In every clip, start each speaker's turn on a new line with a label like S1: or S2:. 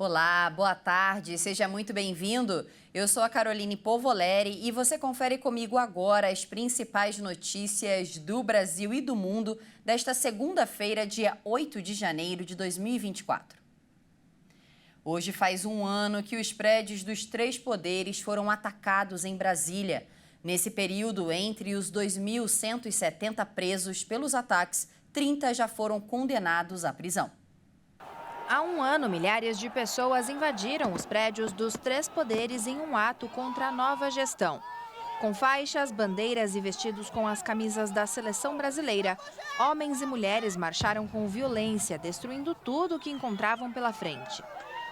S1: Olá, boa tarde, seja muito bem-vindo. Eu sou a Caroline Povoleri e você confere comigo agora as principais notícias do Brasil e do mundo desta segunda-feira, dia 8 de janeiro de 2024. Hoje faz um ano que os prédios dos três poderes foram atacados em Brasília. Nesse período, entre os 2.170 presos pelos ataques, 30 já foram condenados à prisão.
S2: Há um ano, milhares de pessoas invadiram os prédios dos três poderes em um ato contra a nova gestão. Com faixas, bandeiras e vestidos com as camisas da seleção brasileira, homens e mulheres marcharam com violência, destruindo tudo o que encontravam pela frente.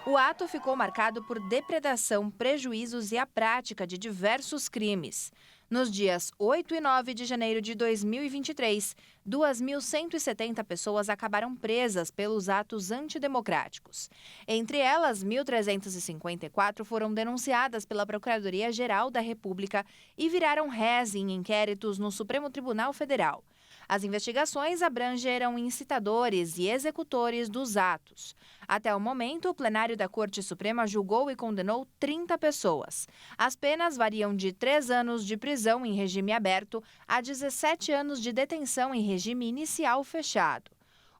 S2: O ato ficou marcado por depredação, prejuízos e a prática de diversos crimes. Nos dias 8 e 9 de janeiro de 2023, 2.170 pessoas acabaram presas pelos atos antidemocráticos. Entre elas, 1.354 foram denunciadas pela Procuradoria-Geral da República e viraram réis em inquéritos no Supremo Tribunal Federal. As investigações abrangeram incitadores e executores dos atos. Até o momento, o plenário da Corte Suprema julgou e condenou 30 pessoas. As penas variam de 3 anos de prisão em regime aberto a 17 anos de detenção em regime inicial fechado.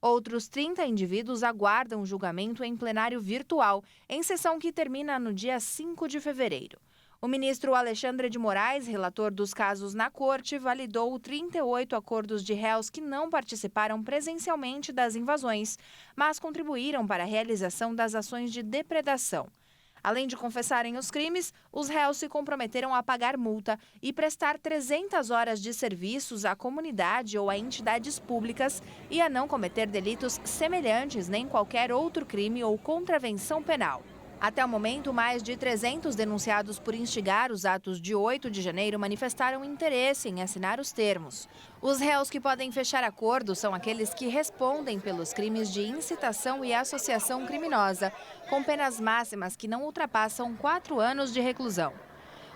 S2: Outros 30 indivíduos aguardam julgamento em plenário virtual, em sessão que termina no dia 5 de fevereiro. O ministro Alexandre de Moraes, relator dos casos na corte, validou 38 acordos de réus que não participaram presencialmente das invasões, mas contribuíram para a realização das ações de depredação. Além de confessarem os crimes, os réus se comprometeram a pagar multa e prestar 300 horas de serviços à comunidade ou a entidades públicas e a não cometer delitos semelhantes nem qualquer outro crime ou contravenção penal. Até o momento, mais de 300 denunciados por instigar os atos de 8 de janeiro manifestaram interesse em assinar os termos. Os réus que podem fechar acordo são aqueles que respondem pelos crimes de incitação e associação criminosa, com penas máximas que não ultrapassam 4 anos de reclusão.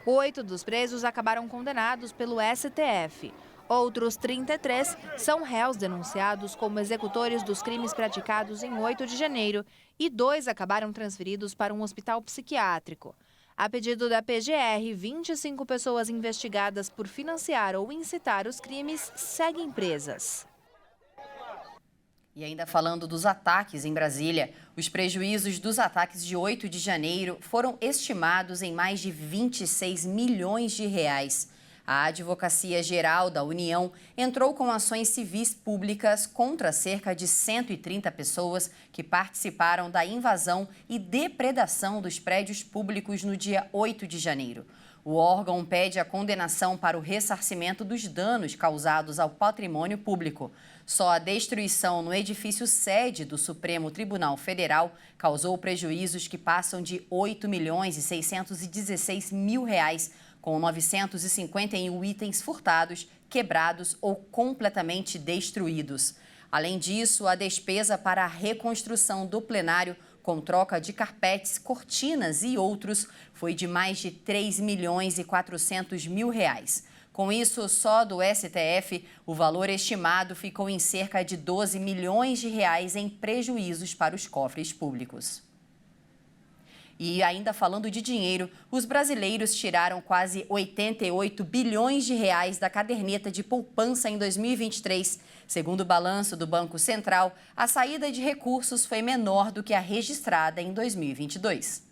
S2: 8 dos presos acabaram condenados pelo STF. Outros 33 são réus denunciados como executores dos crimes praticados em 8 de janeiro e 2 acabaram transferidos para um hospital psiquiátrico. A pedido da PGR, 25 pessoas investigadas por financiar ou incitar os crimes seguem presas.
S1: E ainda falando dos ataques em Brasília, os prejuízos dos ataques de 8 de janeiro foram estimados em mais de 26 milhões de reais. A Advocacia Geral da União entrou com ações civis públicas contra cerca de 130 pessoas que participaram da invasão e depredação dos prédios públicos no dia 8 de janeiro. O órgão pede a condenação para o ressarcimento dos danos causados ao patrimônio público. Só a destruição no edifício sede do Supremo Tribunal Federal causou prejuízos que passam de 8 milhões e 616 mil reais, com 951 itens furtados, quebrados ou completamente destruídos. Além disso, a despesa para a reconstrução do plenário, com troca de carpetes, cortinas e outros, foi de mais de 3 milhões e 400 mil reais. Com isso, só do STF, o valor estimado ficou em cerca de 12 milhões de reais em prejuízos para os cofres públicos. E ainda falando de dinheiro, os brasileiros tiraram quase 88 bilhões de reais da caderneta de poupança em 2023. Segundo o balanço do Banco Central, a saída de recursos foi menor do que a registrada em 2022.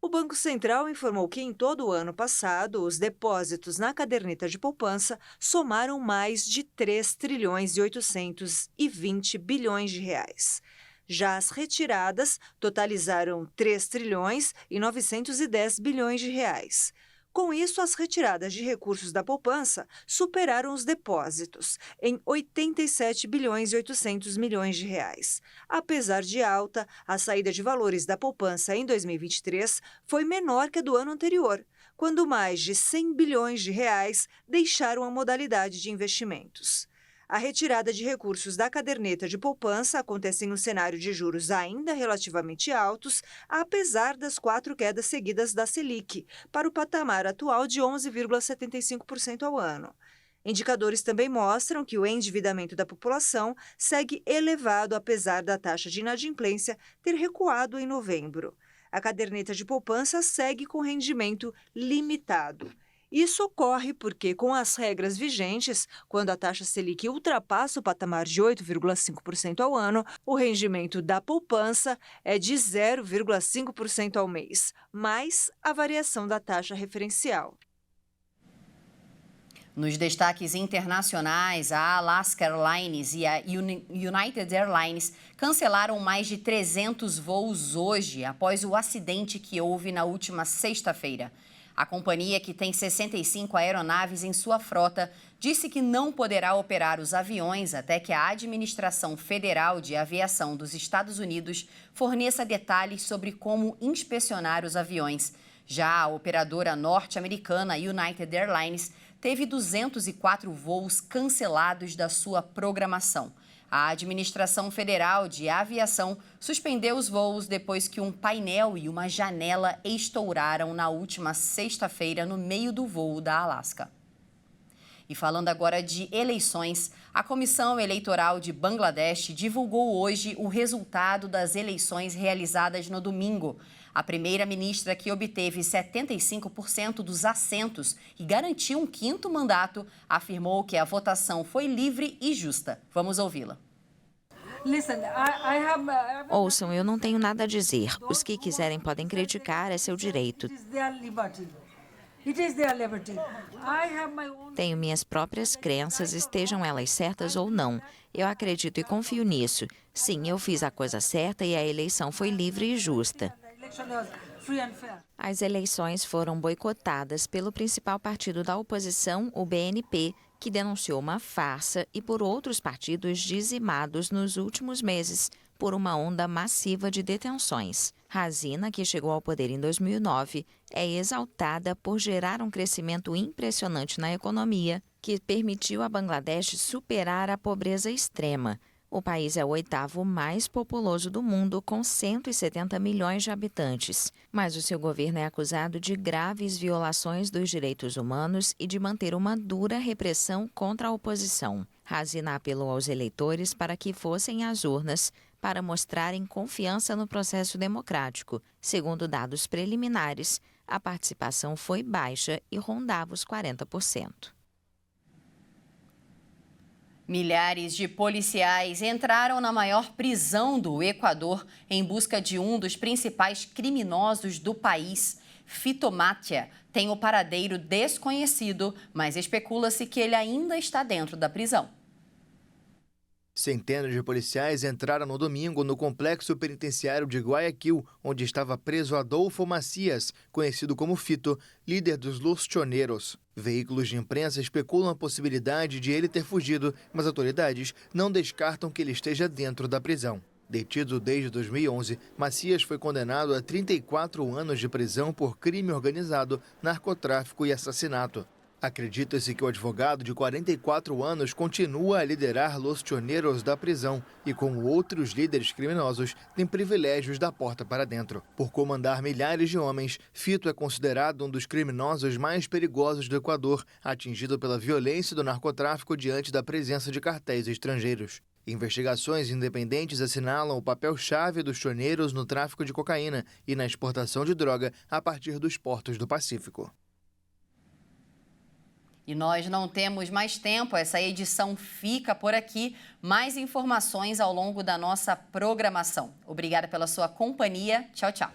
S3: O Banco Central informou que em todo o ano passado, os depósitos na caderneta de poupança somaram mais de 3 trilhões e 820 bilhões de reais. Já as retiradas totalizaram 3 trilhões e 910 bilhões de reais. Com isso, as retiradas de recursos da poupança superaram os depósitos, em 87 bilhões e 800 milhões de reais. Apesar de alta, a saída de valores da poupança em 2023 foi menor que a do ano anterior, quando mais de 100 bilhões de reais deixaram a modalidade de investimentos. A retirada de recursos da caderneta de poupança acontece em um cenário de juros ainda relativamente altos, apesar das 4 quedas seguidas da Selic, para o patamar atual de 11,75% ao ano. Indicadores também mostram que o endividamento da população segue elevado apesar da taxa de inadimplência ter recuado em novembro. A caderneta de poupança segue com rendimento limitado. Isso ocorre porque, com as regras vigentes, quando a taxa Selic ultrapassa o patamar de 8,5% ao ano, o rendimento da poupança é de 0,5% ao mês, mais a variação da taxa referencial.
S1: Nos destaques internacionais, a Alaska Airlines e a United Airlines cancelaram mais de 300 voos hoje, após o acidente que houve na última sexta-feira. A companhia, que tem 65 aeronaves em sua frota, disse que não poderá operar os aviões até que a Administração Federal de Aviação dos Estados Unidos forneça detalhes sobre como inspecionar os aviões. Já a operadora norte-americana United Airlines teve 204 voos cancelados da sua programação. A Administração Federal de Aviação suspendeu os voos depois que um painel e uma janela estouraram na última sexta-feira no meio do voo da Alaska. E falando agora de eleições, a Comissão Eleitoral de Bangladesh divulgou hoje o resultado das eleições realizadas no domingo. A primeira-ministra, que obteve 75% dos assentos e garantiu um quinto mandato, afirmou que a votação foi livre e justa. Vamos ouvi-la.
S4: Ouçam, eu não tenho nada a dizer. Os que quiserem podem criticar, é seu direito. Tenho minhas próprias crenças, estejam elas certas ou não. Eu acredito e confio nisso. Sim, eu fiz a coisa certa e a eleição foi livre e justa. As eleições foram boicotadas pelo principal partido da oposição, o BNP, que denunciou uma farsa, e por outros partidos dizimados nos últimos meses por uma onda massiva de detenções. Hasina, que chegou ao poder em 2009, é exaltada por gerar um crescimento impressionante na economia, que permitiu a Bangladesh superar a pobreza extrema. O país é o 8º mais populoso do mundo, com 170 milhões de habitantes. Mas o seu governo é acusado de graves violações dos direitos humanos e de manter uma dura repressão contra a oposição. Hasina apelou aos eleitores para que fossem às urnas para mostrarem confiança no processo democrático. Segundo dados preliminares, a participação foi baixa e rondava os 40%.
S1: Milhares de policiais entraram na maior prisão do Equador em busca de um dos principais criminosos do país. Fito Matia tem o paradeiro desconhecido, mas especula-se que ele ainda está dentro da prisão.
S5: Centenas de policiais entraram no domingo no complexo penitenciário de Guayaquil, onde estava preso Adolfo Macias, conhecido como Fito, líder dos Los Choneros. Veículos de imprensa especulam a possibilidade de ele ter fugido, mas autoridades não descartam que ele esteja dentro da prisão. Detido desde 2011, Macias foi condenado a 34 anos de prisão por crime organizado, narcotráfico e assassinato. Acredita-se que o advogado de 44 anos continua a liderar Los Choneros da prisão e, como outros líderes criminosos, tem privilégios da porta para dentro. Por comandar milhares de homens, Fito é considerado um dos criminosos mais perigosos do Equador, atingido pela violência do narcotráfico diante da presença de cartéis estrangeiros. Investigações independentes assinalam o papel-chave dos choneros no tráfico de cocaína e na exportação de droga a partir dos portos do Pacífico.
S1: E nós não temos mais tempo, essa edição fica por aqui. Mais informações ao longo da nossa programação. Obrigada pela sua companhia. Tchau, tchau.